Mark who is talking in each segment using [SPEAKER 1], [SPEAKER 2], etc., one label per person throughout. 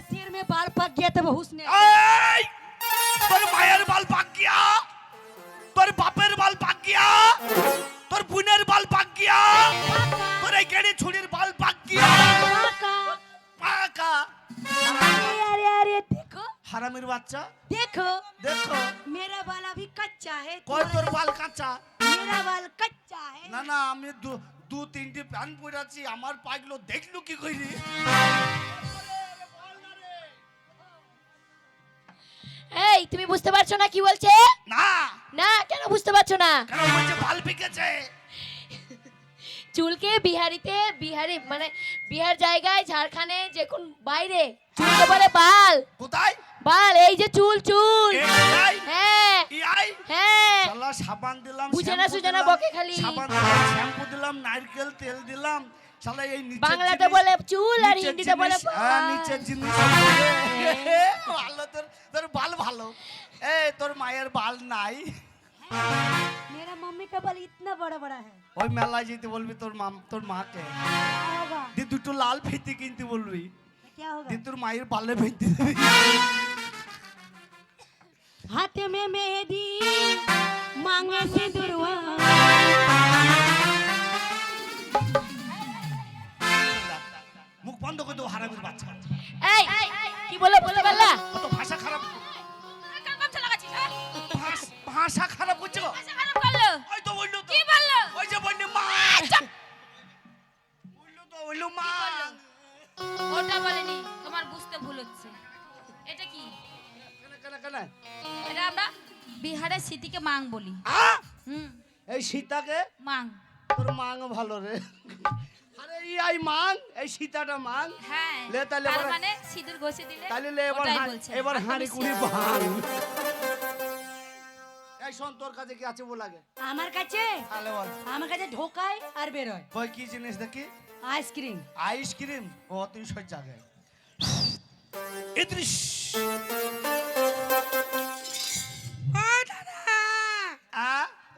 [SPEAKER 1] सिर में बाल पक गया तब हुस्न
[SPEAKER 2] এই তোর মায়ের বাল পাক গিয়া, তোর বাপের বাল পাক গিয়া, তোর বোনের বাল পাক গিয়া, তোর এই গেড়ি ছুরির বাল পাক গিয়া পাকা।
[SPEAKER 1] अरे अरे देखो
[SPEAKER 2] হারামির বাচ্চা,
[SPEAKER 1] देखो
[SPEAKER 2] দেখো
[SPEAKER 1] मेरा बाल अभी कच्चा है
[SPEAKER 2] কই তোর বাল কাঁচা।
[SPEAKER 1] मेरा बाल कच्चा है
[SPEAKER 2] না না আমি দু তিনটি প্যান্ট পরে আছি, আমার পাগলো দেখলু কি কইরি।
[SPEAKER 3] এই তুমি বুঝতে পারছো না কি বলছে?
[SPEAKER 2] না
[SPEAKER 3] না কেন বুঝতে পারছো না?
[SPEAKER 2] কারণ বলছে বাল পেকেছে।
[SPEAKER 3] চুলকে বিহারি মানে বিহার জায়গায় ঝাড়খণ্ডে যে কোন বাইরে চুলকে বলে বাল।
[SPEAKER 2] কোথায়
[SPEAKER 3] বাল এই যে চুল চুল।
[SPEAKER 2] এই
[SPEAKER 3] হ্যাঁ
[SPEAKER 2] আই
[SPEAKER 3] হ্যাঁ
[SPEAKER 2] শালা সাবান দিলাম,
[SPEAKER 3] বুঝে না
[SPEAKER 2] শ্যাম্পু
[SPEAKER 3] সুজে না
[SPEAKER 2] দিলাম,
[SPEAKER 3] বকে খালি।
[SPEAKER 2] সাবান দিলাম, শ্যাম্পু দিলাম, নারকেল তেল দিলাম, শালা এই নিচে
[SPEAKER 3] বাংলাতে বলে চুল আর হিন্দিতে বলে বাল।
[SPEAKER 2] নিচে জিনিস ভালো। তোর বাল ভালো। এই তোর মায়ের বাল নাই।
[SPEAKER 1] मेरा मम्मी का बाल इतना बड़ा बड़ा है
[SPEAKER 2] ওই মেলায় যেতে বলবি তোর মাকে,
[SPEAKER 1] क्या होगा
[SPEAKER 2] দি দুটো লাল ফিতি কিনতে বলবি,
[SPEAKER 1] क्या होगा
[SPEAKER 2] দি তোর মায়ের বালে ফিতি দিবি।
[SPEAKER 1] हाथ में मेहंदी मांगे सिंदूरवा
[SPEAKER 2] মুখ বন্ধ করে দেবো হারামির বাচ্চা।
[SPEAKER 3] এই কি বলে বুঝতে পারলা?
[SPEAKER 2] কত ভাষা খারাপ,
[SPEAKER 3] কাম কাম লাগাচ্ছিস হ্যাঁ?
[SPEAKER 2] ভাষা খারাপ করছে গো।
[SPEAKER 3] ভাষা খারাপ করলো।
[SPEAKER 2] ওই তো বললো তো,
[SPEAKER 3] কি বললো?
[SPEAKER 2] ওই যে বললি মা, বললো মা।
[SPEAKER 4] ওটা বলেনি, তোমার বুঝতে ভুল হচ্ছে। এটা কি?
[SPEAKER 2] কেন
[SPEAKER 4] এটা আমরা বিহারের স্মৃতিকে মাং বলি। হুম,
[SPEAKER 2] এই সীতাকে
[SPEAKER 4] মাং।
[SPEAKER 2] তোর মাং ভালো রে। আরে এই মাং, এই সীতাটা মাং।
[SPEAKER 4] হ্যাঁ,
[SPEAKER 2] লে তাহলে
[SPEAKER 4] তার
[SPEAKER 2] এবার-
[SPEAKER 4] মানে সিঁদুর ঘষে দিলে
[SPEAKER 2] তাহলে লে এবার
[SPEAKER 4] ওটাই বলছে।
[SPEAKER 2] এবার
[SPEAKER 4] আর
[SPEAKER 2] হাঁড়ি
[SPEAKER 4] তুমি
[SPEAKER 2] কুড়ি
[SPEAKER 4] সিঁদুর-
[SPEAKER 2] ভাঙ। এই শোন তোর কাছে কি আছে বল আগে।
[SPEAKER 1] আমার কাছে
[SPEAKER 2] তাহলে বল
[SPEAKER 1] আমার কাছে ঢোকায় আর বের হয়
[SPEAKER 2] কই কি জিনিস দেখি।
[SPEAKER 1] আইসক্রিম
[SPEAKER 2] আইসক্রিম ও তুই সব জায়গায় ইদ্রিস আ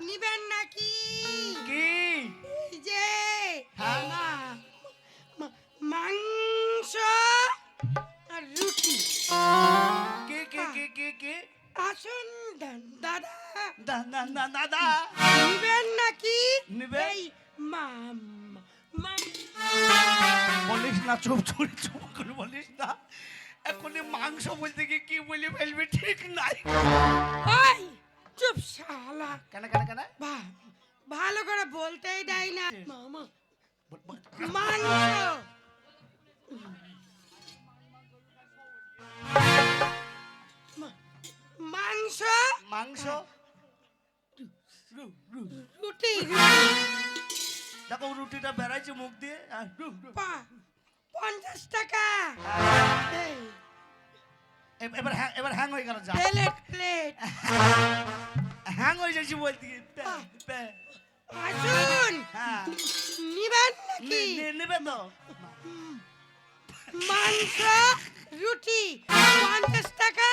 [SPEAKER 1] নিবেন নাকি
[SPEAKER 2] কি
[SPEAKER 1] যে
[SPEAKER 2] হ্যাঁ
[SPEAKER 1] মাংস আর রুটি
[SPEAKER 2] কি কি কি কি কি
[SPEAKER 1] আসুন দাদা
[SPEAKER 2] দাদা
[SPEAKER 1] নিবেন নাকি
[SPEAKER 2] নিবে
[SPEAKER 1] মাম
[SPEAKER 2] বলিস না, চুপ চুপ করে বলিস না। এখনই মাংস বলতে গিয়ে কি বলি ফেলবি ঠিক নাই।
[SPEAKER 1] ওই চুপ শালা
[SPEAKER 2] কেন
[SPEAKER 1] ভালো করে বলতেই দেয় না মামা মাংস মাংস
[SPEAKER 2] মাংস
[SPEAKER 1] রুটি
[SPEAKER 2] দেখো রুটিটা বেড়াইছে মুখ দিয়ে।
[SPEAKER 1] 50 টাকা
[SPEAKER 2] এবার হ্যাং হয়ে গেল, যা
[SPEAKER 1] প্লেট
[SPEAKER 2] হ্যাং হয়ে যাচ্ছি বলতে গিয়ে।
[SPEAKER 1] আসুন
[SPEAKER 2] হ্যাঁ
[SPEAKER 1] নিবেন নাকি
[SPEAKER 2] নেবে তো
[SPEAKER 1] মাংস রুটি 50 টাকা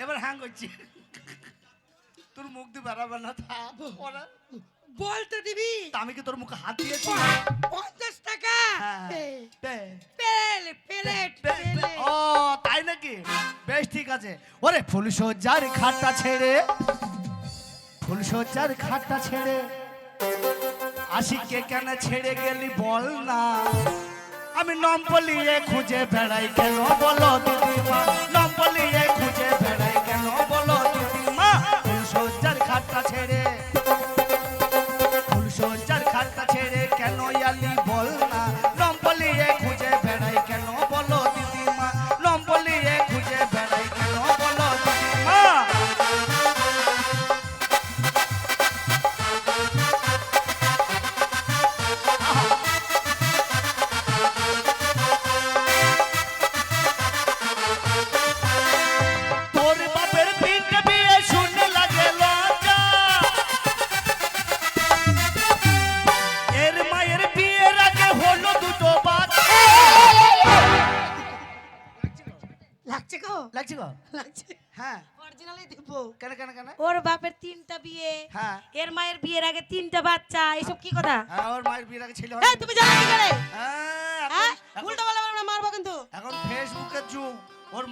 [SPEAKER 2] এবার হ্যাং করছি, তোর মুখ দিয়ে বেড়াবে না।
[SPEAKER 1] বলতে দিবি
[SPEAKER 2] আমি কি তোর মুখে হাত দিয়েছি?
[SPEAKER 1] 50 টাকা প্লেট
[SPEAKER 2] ও তাই নাকি, বেশ ঠিক আছে। ওরে ফুলসজ্জার খাটটা ছেড়ে, ফুলসজ্জার খাটটা ছেড়ে আশিককে কেন ছেড়ে গেলি বল না। আমি নম্বলিয়ে খুঁজে বেড়াই কেন বলো দিদিমা, নম্বলিয়ে খুঁজে বেড়াই কেন বলো দিদিমা। ফুলসজ্জার খাটটা ছেড়ে, ফুলসজ্জার খাটটা ছেড়ে কেন আলি বল না। নম্বলিয়ে খুঁজে বেড়াই কেন বলো দিদিমা, নম্বলিয়ে খুঁজে বেড়াই কেন বলো দিদিমা। তোর বাপের তিনটে বিয়ে শুনে লাগে লজ্জা, এর মায়ের বিয়ের আগে হলো দুটো বাচ্চা।
[SPEAKER 1] লাগছে গো
[SPEAKER 2] লাগছে গো?
[SPEAKER 1] লাগছে
[SPEAKER 2] হ্যাঁ
[SPEAKER 1] অরিজিনালি দিব
[SPEAKER 2] কেন
[SPEAKER 1] ওর বাপের 3টা বিয়ে
[SPEAKER 2] হ্যাঁ
[SPEAKER 1] এর মায়ের বিয়ের আগে 3টা বাচ্চা এসব কি কথা
[SPEAKER 2] হ্যাঁ ওর মায়ের বিয়ের আগে ছিল।
[SPEAKER 1] এই তুমি জানো কি করে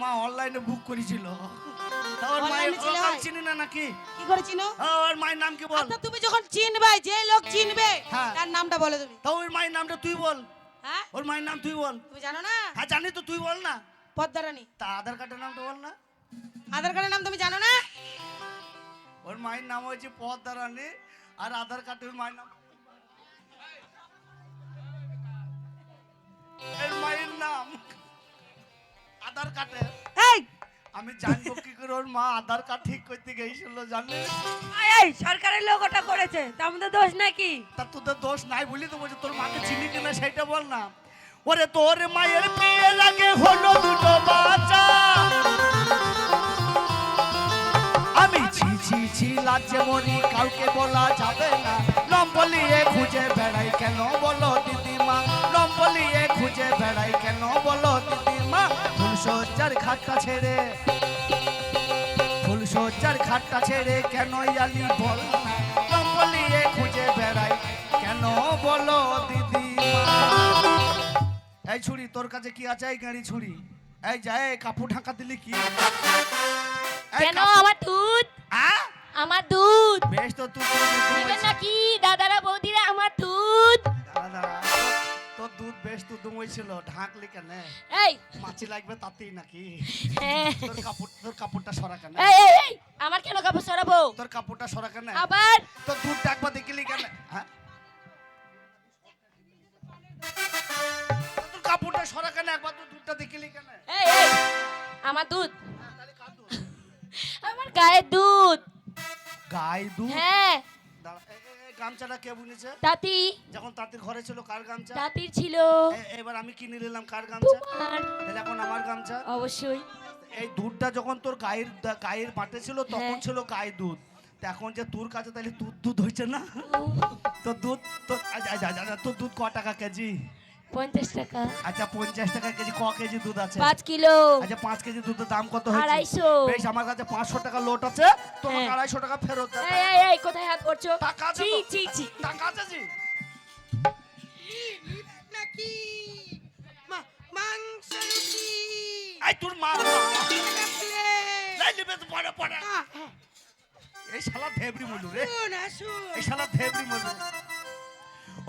[SPEAKER 2] মা অনলাইনে বুক করেছিল। তা ওর মায়ের
[SPEAKER 5] Online এ ছিল,
[SPEAKER 2] নাম
[SPEAKER 5] হয়?
[SPEAKER 2] চিনি না নাকি?
[SPEAKER 5] কি করে চিনো?
[SPEAKER 2] ওর মায়ের নাম কি বল?
[SPEAKER 5] আচ্ছা তুমি যখন চিনবে, যে লোক চিনবে
[SPEAKER 2] হ্যাঁ।
[SPEAKER 5] তার নামটা বলো তুমি।
[SPEAKER 2] তা ওর মায়ের নামটা তুই বল।
[SPEAKER 5] হ্যাঁ
[SPEAKER 2] ওর মায়ের নাম তুই বল।
[SPEAKER 5] তুমি জানো না?
[SPEAKER 2] হ্যাঁ জানি তো, তুই বল না।
[SPEAKER 5] পদ্মারানী।
[SPEAKER 2] তা আধার কার্ডের নামটা বল না।
[SPEAKER 5] আধার কার্ডের নাম তুমি জানো না?
[SPEAKER 2] ওর মায়ের নাম হয়েছে পদ্মারানী, আর আধার কার্ডের মায়ের নাম এর মায়ের নাম আধার কার্ডে।
[SPEAKER 5] এই
[SPEAKER 2] আমি জানবো কি করে ওর মা আধার কার্ড ঠিক করতে গেছিল জানিস?
[SPEAKER 1] এই সরকারের লোক ওটা করেছে, তার মধ্যে দোষ নাকি?
[SPEAKER 2] তা তোদের দোষ নাই বলি তো বলছি, তোর মাকে চিনি কিনা সেটা বল না। ওরে তোর মায়ের বিয়ের আগে হলো দুটো বাচ্চা, আমি ছি ছি ছি লাজে মরি, কাউকে বলা যাবে না। নম্বলিয়ে খুঁজে বেড়াই কেন বলো দিদিমা, নম্বলিয়ে খুঁজে বেড়াই কেন বলো দিদিমা। ফুলসজ্জার খাটটা ছেড়ে, ফুলসজ্জার খাটটা ছেড়ে কেন আলি বল না, নম্বলিয়ে খুঁজে বেড়াই কেন বলো দিদিমা। এই ছুরি তোর কাছে কি আছে? এই গাড়ি ছুরি, এই যায় কাপড় ঢাকা দিলি কি? এই
[SPEAKER 3] কেন?
[SPEAKER 2] কাপড়-
[SPEAKER 3] আমার দুধ,
[SPEAKER 2] আহ?
[SPEAKER 3] আমার দুধ
[SPEAKER 2] বেশ তো তুই
[SPEAKER 3] দিবেন নাকি দাদারা বৌদিরা? আমার দুধ।
[SPEAKER 2] তোর দুধ বেশ তো দুমইছিল, ঢাকলি কেন?
[SPEAKER 3] এই
[SPEAKER 2] মাছি লাগবে তাতেই নাকি?
[SPEAKER 3] হ্যাঁ।
[SPEAKER 2] তোর কাপড়টা সরা কেন?
[SPEAKER 3] এই এই, এই আমার কেন কাপড় সরাবো?
[SPEAKER 2] তোর কাপড়টা সরা কেন?
[SPEAKER 3] আবার
[SPEAKER 2] তোর দুধটা একবার দেখলি কেন? হ্যাঁ? তোর কাপড়টা সরা কেন? একবার তোর দুধটা দেখলি কেন?
[SPEAKER 3] এই এই আমার দুধ, আমার গায়ের দুধ।
[SPEAKER 2] গায়ে দুধ?
[SPEAKER 3] হ্যাঁ
[SPEAKER 2] দাঁড়া, এই গামছাটা কে বুনেছে?
[SPEAKER 3] দাতি,
[SPEAKER 2] যখন তাঁতির ঘরে ছিল কার গামছা?
[SPEAKER 3] দাতির ছিল।
[SPEAKER 2] এবার আমি কিনে নিলাম কার গামছা?
[SPEAKER 3] তোমার
[SPEAKER 2] তাহলে এখন আমার গামছা।
[SPEAKER 3] অবশ্যই।
[SPEAKER 2] এই দুধটা যখন তোর গায়ের পাটে ছিল তখন
[SPEAKER 3] হ্যাঁ।
[SPEAKER 2] ছিল গায়ে দুধ, তা এখন যে তোর কাছে তাহলে দুধ দুধ হয়েছে না? তোর দুধ তোর দুধ ক টাকা কেজি?
[SPEAKER 3] 50 টাকা।
[SPEAKER 2] আচ্ছা 50 টাকা কেজি। ক কেজি দুধ আছে?
[SPEAKER 3] 5 কিলো।
[SPEAKER 2] আচ্ছা 5 কেজি দুধের দাম কত হয়েছে?
[SPEAKER 3] 250।
[SPEAKER 2] বেশ, আমার কাছে 500 টাকা লোট আছে, তোমাকে
[SPEAKER 3] হ্যাঁ।
[SPEAKER 2] 250 টাকা ফেরত দে।
[SPEAKER 3] এই এই এই কোথায় হাত পড়ছো?
[SPEAKER 2] টাকা আছে
[SPEAKER 3] ছি
[SPEAKER 2] তো?
[SPEAKER 3] ছি ছি।
[SPEAKER 2] টাকা আছে জি?
[SPEAKER 5] নাকি মাংস রুটি
[SPEAKER 2] এই তোর মা
[SPEAKER 5] প্লেট।
[SPEAKER 2] এই লিবে তো পড়ে পড়ে। এই শালা ধেবড়ি মুলু রে, এই শালা ধেবড়ি মুলু।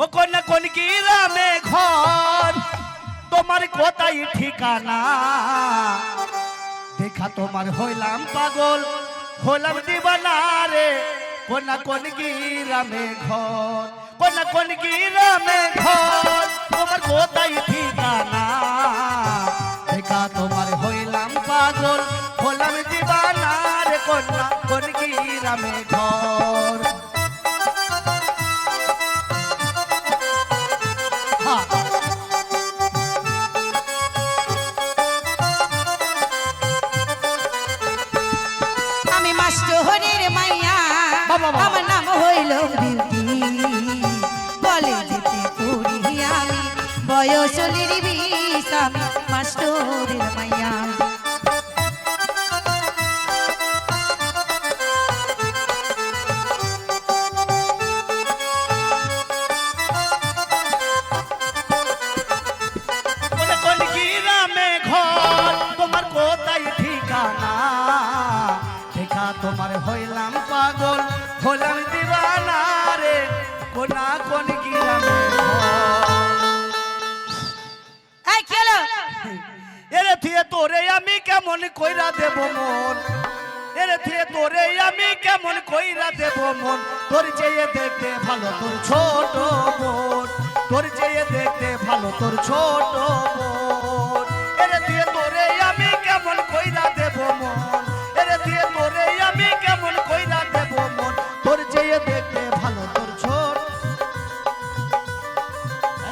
[SPEAKER 2] ও কন্যা কোন গ্রামে ঘর, তোমার কোথায় ঠিকানা? দেখা তোমার হইলাম পাগল, হইলাম দিবানা রে। কন্যা কোন গ্রামে ঘর, কন্যা কোন গ্রামে ঘর, তোমার কোথায় ঠিকানা? দেখা তোমার হইলাম পাগল, হইলাম দিবানা রে। কন্যা কোন গ্রামে ঘর। হ্যাঁ।
[SPEAKER 5] আমি মাস্টরের মাইয়া,
[SPEAKER 2] বাবা, বাবা।
[SPEAKER 5] আমার নাম হইল বিউটি। বলে যেতে পড়ি আমি, বয়স হলির 20, আমি মাস্টরের মাইয়া।
[SPEAKER 2] কোন কোন গ্রামে ঘর, তোমার কোথায় ঠিকানা? দেখা তোমার হইলাম পাগল, হইলাম দিবানা রে। কোনা কোন গ্রামে
[SPEAKER 5] এই কি হলো?
[SPEAKER 2] এরে থুয়ে তোরে আমি কেমন কইরা দেব মন, এরে থুয়ে তোরে আমি কেমন কইরা দেব মন। তোর চেয়ে দেখতে ভালো তোর ছোট বোন, তোর চেয়ে দেখতে ভালো তোর ছোট বোন। এরে থুয়ে তোরে আমি কেমন কইরা দেব মন, এরে থুয়ে তোরে আমি কেমন কইরা দেব মন। তোর চেয়ে দেখতে ভালো তোর ছোট।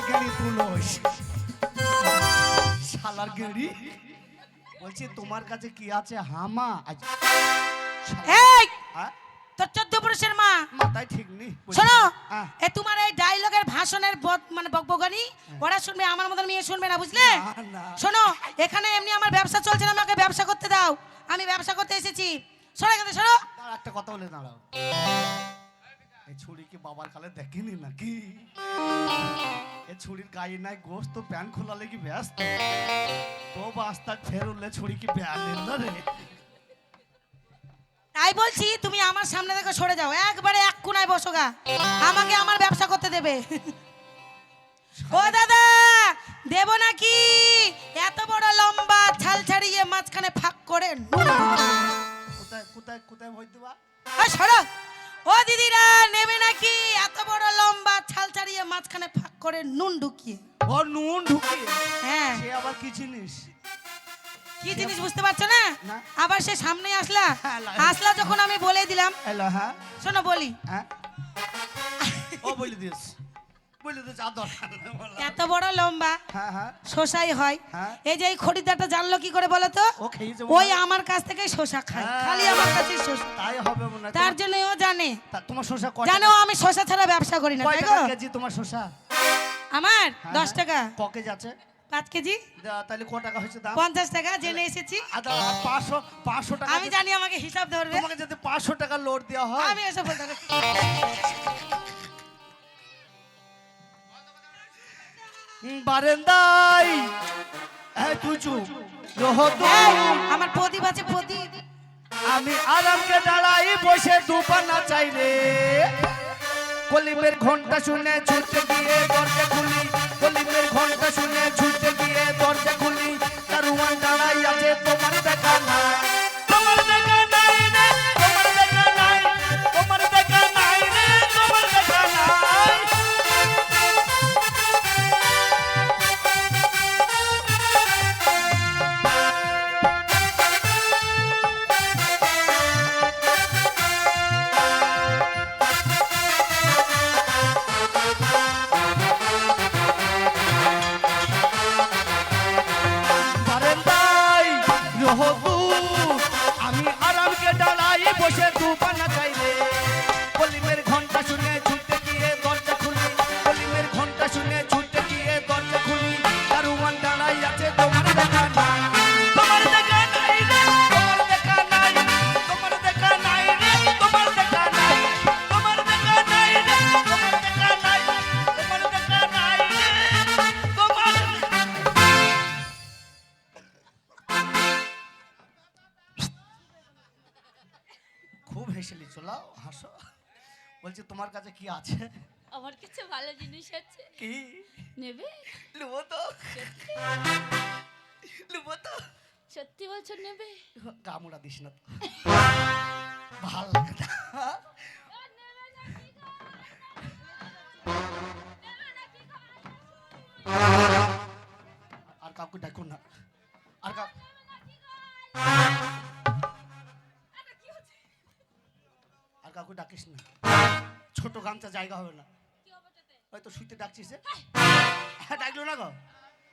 [SPEAKER 2] গেড়ি তুলস শালার গেড়ি বলছি তোমার কাছে কি আছে? হামা
[SPEAKER 5] এই
[SPEAKER 2] হ্যাঁ?
[SPEAKER 5] তোর 14 পুরুষের মা।
[SPEAKER 2] মাথায় ঠিক নেই।
[SPEAKER 5] শোনো,
[SPEAKER 2] হ্যাঁ।
[SPEAKER 5] এ তোমার এই ডায়লগের ভাষণের মানে বকবকানি ওরা শুনবে, আমার মতন মেয়ে শুনবে না, বুঝলে?
[SPEAKER 2] না, না।
[SPEAKER 5] শোনো, এখানে এমনি আমার ব্যবসা চলছে না, আমাকে ব্যবসা করতে দাও। আমি ব্যবসা করতে এসেছি। সরে গেছে, সরো।
[SPEAKER 2] দাঁড়া, একটা কথা বলে দাঁড়াও। এই ছুরি কি বাবার কালে দেখিনি নাকি? এ ছুরির গায়ে নাই গোস্ত তো প্যান খোলা লেগে ব্যস্ত তো বাস্তা ফের উঠলে ছুরি কি প্যান নিল রে
[SPEAKER 5] তাই বলছি তুমি আমার সামনে থেকে সরে যাও, একবারে এক কোনায় বসো গা, আমাকে আমার ব্যবসা করতে দেবে। ও দাদা দেব নাকি? এত বড় লম্বা ছাল ছাড়িয়ে মাঝখানে ফাঁক করে
[SPEAKER 2] কোথায় কোথায় কোথায় ভয় দিবা
[SPEAKER 5] সরো। ও দিদিরা নেবে নাকি? এত বড় লম্বা ছাল ছাড়িয়ে মাঝখানে ফাঁক করে নুন ঢুকিয়ে।
[SPEAKER 2] ও নুন ঢুকিয়ে?
[SPEAKER 5] হ্যাঁ।
[SPEAKER 2] সে আবার কি জিনিস?
[SPEAKER 5] কি জিনিস বুঝতে পারছো না?
[SPEAKER 2] না।
[SPEAKER 5] আবার সে সামনে আসলা,
[SPEAKER 2] হ্যাঁ,
[SPEAKER 5] আসলা যখন আমি বলে দিলাম।
[SPEAKER 2] হ্যালো হ্যাঁ
[SPEAKER 5] শোনো বলি,
[SPEAKER 2] হ্যাঁ ও বলে দিস বলে দিস আদর
[SPEAKER 5] এত বড় লম্বা
[SPEAKER 2] হ্যাঁ হ্যাঁ
[SPEAKER 5] শোষাই হয়।
[SPEAKER 2] হ্যাঁ।
[SPEAKER 5] এই যে এই খরিদ্দারটা জানলো কি করে বলো তো?
[SPEAKER 2] ও খেয়েছে
[SPEAKER 5] ওই আমার কাছ থেকে শোষা খায়,
[SPEAKER 2] হ্যাঁ।
[SPEAKER 5] খালি আমার কাছে শোষা।
[SPEAKER 2] তাই হবে মনে হয়
[SPEAKER 5] তার জন্য ও জানে,
[SPEAKER 2] তোমার শসা কয়
[SPEAKER 5] জানো আমি শোষা ছাড়া ব্যবসা করি না,
[SPEAKER 2] কয়
[SPEAKER 5] তাই
[SPEAKER 2] টাকা
[SPEAKER 5] গো?
[SPEAKER 2] কেজি তোমার শসা?
[SPEAKER 5] আমার
[SPEAKER 2] হ্যাঁ,
[SPEAKER 5] 10 টাকা।
[SPEAKER 2] ক কেজি আছে?
[SPEAKER 5] 5 কেজি
[SPEAKER 2] তাহলে ক টাকা হয়েছে দাম?
[SPEAKER 5] 50 টাকা জেনে এসেছি।
[SPEAKER 2] আদা 500 টাকা
[SPEAKER 5] আমি জানি আমাকে হিসাব ধরবে।
[SPEAKER 2] তোমাকে যদি 500 টাকা লোড দেওয়া হয়
[SPEAKER 5] আমি এসে বলতে পারি।
[SPEAKER 2] বারেন্দাই এই তুই চুপ রহ
[SPEAKER 5] এই,
[SPEAKER 2] তুই
[SPEAKER 5] আমার প্রদীপ আছে প্রদীপ।
[SPEAKER 2] আমি আরামকে দাঁড়াই বসে দুপানা চাই রে কলিমের ঘন্টা শুনে ছুটতে গিয়ে দরজা খুলি কলিমের ঘন্টা শুনে ছুটতে গিয়ে দরজা খুলি দারুয়ান দাঁড়াই আছে তোমার দেখা নাই তোমার দেখা নাই রে তোমার দেখা নাই তোমার দেখা নাই রে তোমার দেখা নাই বারান্দায় রহ তুই আমি আরামকে ডালাই বসে দুপানা চাই রে কলিমের ঘন্টা শুনে ছুটতে গিয়ে দরজা খুলি কলিমের ঘন্টা শুনে ছুটতে গিয়ে দরজা খুলি দারুয়ান দাঁড়াই আছে তোমার দেখা নাই তোমার দেখা নাই রে তোমার দেখা নাই তোমার দেখা নাই রে তোমার দেখা নাই তোমার দেখা নাই রে তোমার দেখা নাই তোমার দেখা নাই রে তোমার খুব হেসেলি চলাও হাসো বলছি তোমার কাছে কি আছে
[SPEAKER 4] আমার কাছে ভালো জিনিস আছে,
[SPEAKER 2] কি
[SPEAKER 4] নেবে?
[SPEAKER 2] লুবো তো লুবো তো
[SPEAKER 4] সত্যি বলছো নেবে?
[SPEAKER 2] গামুড়া দিস না তো ভাল লাগে না আর কাউকে ডাকো না আর আর কাউকে ডাকিস না ছোট গামছা জায়গা হবে না হয়তো শুইতে ডাকছিস হ্যাঁ ডাকলো না গো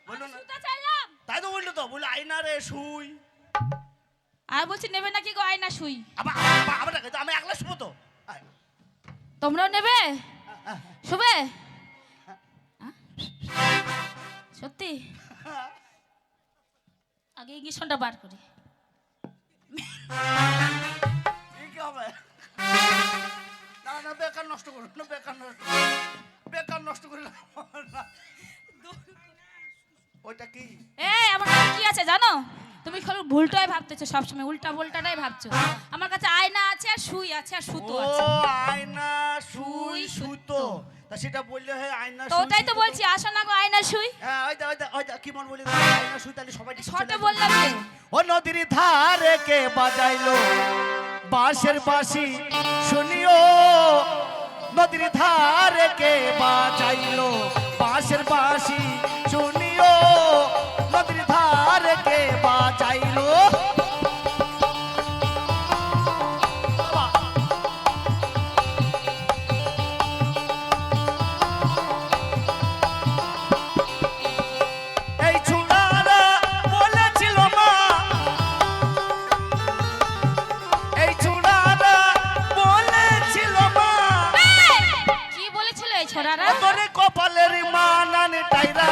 [SPEAKER 2] বললো না
[SPEAKER 4] চাইলাম
[SPEAKER 2] তাই তো বললো তো বললো আয়না রে শুই
[SPEAKER 4] আর বলছি নেবে নাকি গো আয়না শুই?
[SPEAKER 2] আবার আবার ডাকে তো আমি একলা শুবো তো আয়।
[SPEAKER 4] তোমরাও নেবে? শুবে? সত্যি? আগে ইঞ্জেকশনটা বার করি।
[SPEAKER 2] এই কি হবে না না বেকার নষ্ট করো না বেকার নষ্ট করে ওইটা কি
[SPEAKER 4] এই আমার কাছে কি আছে জানো? তুমি খালি ভুলটাই ভাবতেছো, সবসময় উল্টা ভুলটাটাই ভাবছো। আমার কাছে আয়না আছে আর সুই আছে আর সুতো
[SPEAKER 2] ও
[SPEAKER 4] আছে।
[SPEAKER 2] আয়না সুই সুতো তা সেটা বললে হয় আয়না
[SPEAKER 4] তো
[SPEAKER 2] সুই
[SPEAKER 4] ওটাই তো
[SPEAKER 2] সুতো
[SPEAKER 4] বলছি, আসো না গো আয়না সুই।
[SPEAKER 2] হ্যাঁ ওইটা কি মন বলি আয়না সুই তাহলে সবাই
[SPEAKER 4] শর্টে বললাম যে
[SPEAKER 2] ও নদীর ধারে কে বাজাইলো বাঁশের বাঁশি শুনিও নদীর ধারে কে বাজাইলো বাঁশের বাঁশি শুনিও নদীর ধারে কে বাজাইলো এই চুড়ারা বলেছিল মা এই চুড়ারা বলেছিল মা
[SPEAKER 4] কি বলেছিল এই ছোড়ারা?
[SPEAKER 2] তোরে কপালের মানান টাইরা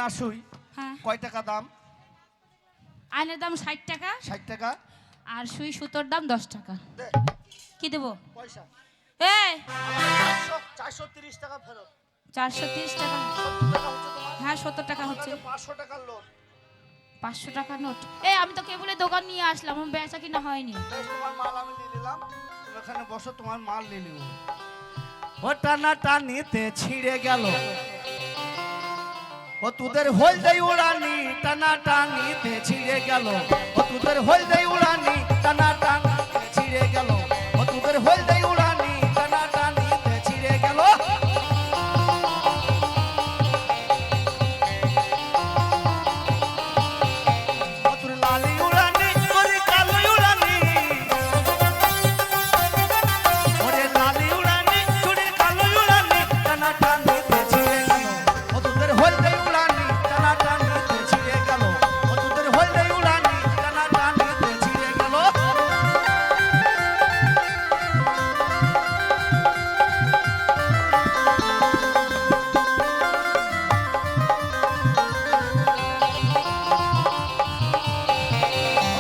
[SPEAKER 2] না সুই
[SPEAKER 4] হ্যাঁ
[SPEAKER 2] কয় টাকা দাম?
[SPEAKER 4] আয়নের দাম 60 টাকা
[SPEAKER 2] 60 টাকা।
[SPEAKER 4] আর সুই সুতোর দাম 10 টাকা।
[SPEAKER 2] দে
[SPEAKER 4] কি দেবো?
[SPEAKER 2] পয়সা।
[SPEAKER 4] এই
[SPEAKER 2] 430 টাকা ফেরত।
[SPEAKER 4] 430 টাকা।
[SPEAKER 2] 70 টাকা হচ্ছে তোমার।
[SPEAKER 4] হ্যাঁ 70 টাকা হচ্ছে।
[SPEAKER 2] 500 টাকার লোন।
[SPEAKER 4] 500 টাকা নোট। এই আমি তো কেবলই দোকান নিয়ে আসলাম, আমার বেচা কিনা হয়নি।
[SPEAKER 2] তোমার মাল আমি নিয়ে নিলাম, তুমি ওখানে বসো, তোমার মাল নিয়ে নিব। ও টানা টানিতে ছিঁড়ে গেল, ও তোদের হলদে উড়ানি টানা টানিতে ছিঁড়ে গেল, ও তোদের হলদে উড়ানি টানা টানিতে ছিঁড়ে গেল, ও তোদের হলদে উড়ানি টানা টানিতে ছিঁড়ে গেল। ও তোর লালি উড়ানি তোর কালো উড়ানি, ওরে লালি উড়ানি তোর কালো উড়ানি টানা টানিতে ছিঁড়ে গেল, ও তোদের হলদে উড়ানি টানা টানিতে ছিঁড়ে গেল, ও তোদের হলদে উড়ানি টানা টানিতে ছিঁড়ে গেল।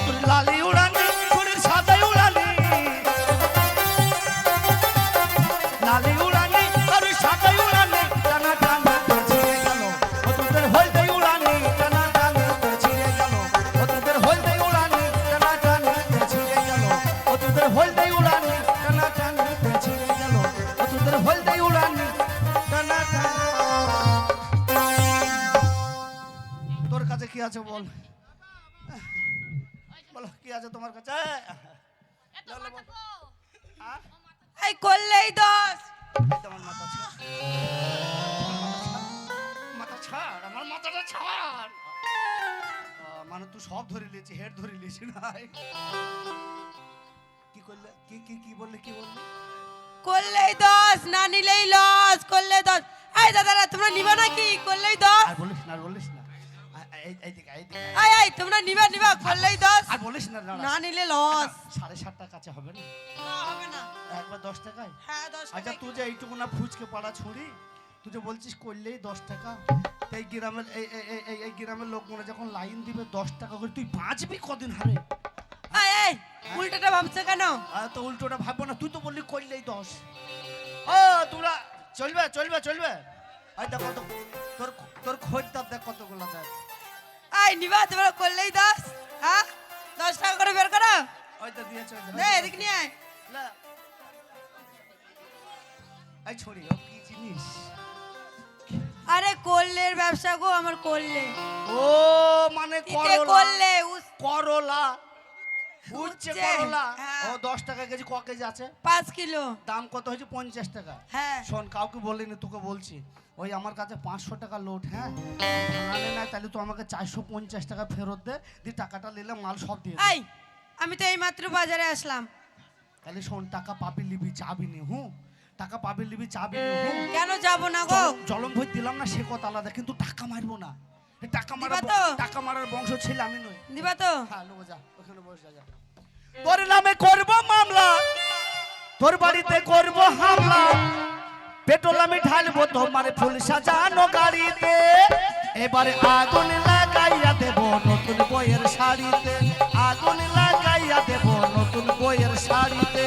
[SPEAKER 2] তোর লালি উড়ানি চুড়ির সাদা উড়ানি, লালি উড়ানি আর সাদা উড়ানি টানা টানিতে ছিঁড়ে গেল, ও তোদের হলদে উড়ানি টানা টানিতে ছিঁড়ে গেল, ও তোদের হলদে উড়ানি টানা টানিতে ছিঁড়ে গেল, ও তোদের হলদে উড়ানি টানা টানিতে ছিঁড়ে গেল, ও তোদের হলদে উড়ানি টানা তোর কাছে কি আছে বল, বলো কি আছে তোমার কাছে?
[SPEAKER 5] এই করলেই 10।
[SPEAKER 2] এই তোমার মাথা ছাড়, মাথা ছাড়, আমার মাথাটা ছাড়। মানে তুই সব ধরে লিয়েছি, হেড ধরে লিয়েছি না? কি করলে? কি কি কি বললি? কি বললি?
[SPEAKER 5] করলেই 10, না নিলেই লস। করলেই 10। এই দাদারা তোমরা নিবা নাকি? করলেই 10।
[SPEAKER 2] আর বলিস না, আর বলিস না। এই দিকে, এই দিকে।
[SPEAKER 5] এই তোমরা নিবা করলেই 10।
[SPEAKER 2] আর বলিস না,
[SPEAKER 5] না নিলে লস।
[SPEAKER 2] 7.5 টাকা কাছে হবে না?
[SPEAKER 5] না হবে না।
[SPEAKER 2] একবার 10 টাকায়।
[SPEAKER 5] হ্যাঁ 10
[SPEAKER 2] আচ্ছা
[SPEAKER 5] টাকা।
[SPEAKER 2] তুই যে এইটুকু না ফুচকে পাড়া ছুরি, তুই যে বলছিস করলেই 10 টাকা, এই গ্রামের এই গ্রামের লোকগুলো যখন লাইন দিবে 10 টাকা করে, তুই বাঁচবি কদিন হারে?
[SPEAKER 5] এই উল্টোটা ভাবছো কেন?
[SPEAKER 2] তো উল্টোটা ভাববো না, তুই তো বললি করলেই 10। ও তোরা চলবে চলবে চলবে। এই দেখ কত তোর তোর খোঁজদার, দেখ কতগুলো দেখ।
[SPEAKER 5] এই নিবা তোমরা করলেই 10। হ্যাঁ 10 টাকা করে বের করো।
[SPEAKER 2] ওই তো দিয়েছে, ওই
[SPEAKER 5] দে এদিকে নিয়ে আয়।
[SPEAKER 2] লে। এই ছড়ি ও কি জিনিস?
[SPEAKER 5] আরে করলের ব্যবসা গো, আমার করলে।
[SPEAKER 2] ও মানে
[SPEAKER 5] তিতে করলে
[SPEAKER 2] করলা, উচ্ছে
[SPEAKER 5] উচ্ছে,
[SPEAKER 2] করলা।
[SPEAKER 5] হ্যাঁ।
[SPEAKER 2] ও 10 টাকা কেজি, ক কেজি আছে?
[SPEAKER 5] 5 কিলো।
[SPEAKER 2] দাম কত হয়েছে? 50 টাকা।
[SPEAKER 5] হ্যাঁ
[SPEAKER 2] শোন, কাউকে বলিনি, তোকে বলছি। ওই আমার কাছে 500 টাকা লোড, হ্যাঁ ভাঙালে না, তাহলে তো আমাকে 450 টাকা ফেরত দে, দিয়ে টাকাটা নিলে মাল সব দিয়ে দে।
[SPEAKER 5] এই আমি তো এই মাত্র বাজারে আসলাম।
[SPEAKER 2] তাহলে শোন, টাকা পাবি লিবি, চাবি নি। টাকা পাবি লিবি, চাবি নি।
[SPEAKER 5] কেন যাব না গো?
[SPEAKER 2] জলম ভই দিলাম না, সে কথা আলাদা, কিন্তু টাকা মারবো না। এই টাকা
[SPEAKER 5] দিবা
[SPEAKER 2] মারা,
[SPEAKER 5] তো?
[SPEAKER 2] টাকা মারার বংশ ছেলে আমি নই।
[SPEAKER 5] দিবা তো?
[SPEAKER 2] হ্যাঁ নেবো, যা ওখানে বস, যা। তোর নামে করবো মামলা, তোর বাড়িতে করবো হামলা, পেট্রোল আমি ঢালবো তোমার ফুল সাজানো গাড়িতে, এবারে আগুন লাগাইয়া দেব নতুন বইয়ের শাড়িতে, আগুন লাগাইয়া দেব নতুন বইয়ের শাড়িতে।